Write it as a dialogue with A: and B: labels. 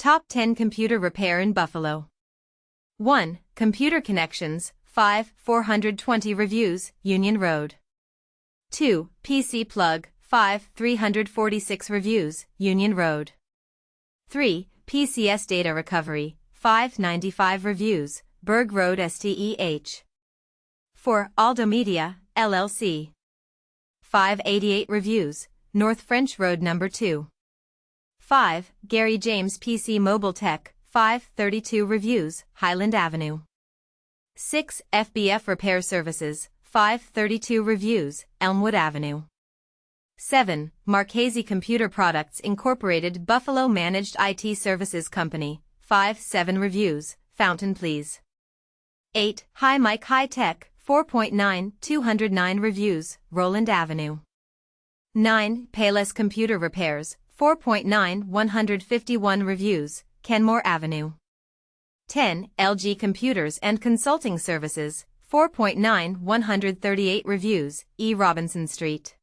A: Top 10 Computer Repair in Buffalo. 1. Computer Connections, 5, 420 reviews, Union Road. 2. PC Plug, 5, 346 reviews, Union Road. 3. PCS Data Recovery, 595 reviews, Berg Rd Ste. 4. AldoMedia, LLC. 588 reviews, North French Road No. 2. 5. Gary James PC Mobile Tech, 532 reviews, Highland Avenue. 6. FBF Repair Services, 532 reviews, Elmwood Avenue. 7. Marchese Computer Products Incorporated Buffalo Managed IT Services Company, 57 reviews, Fountain Please. 8. High Mike High Tech, 4.9, 209 reviews, Roland Avenue. 9. Payless Computer Repairs, 4.9, 151 reviews, Kenmore Avenue. 10. LG Computers and Consulting Services, 4.9, 138 reviews, E. Robinson Street.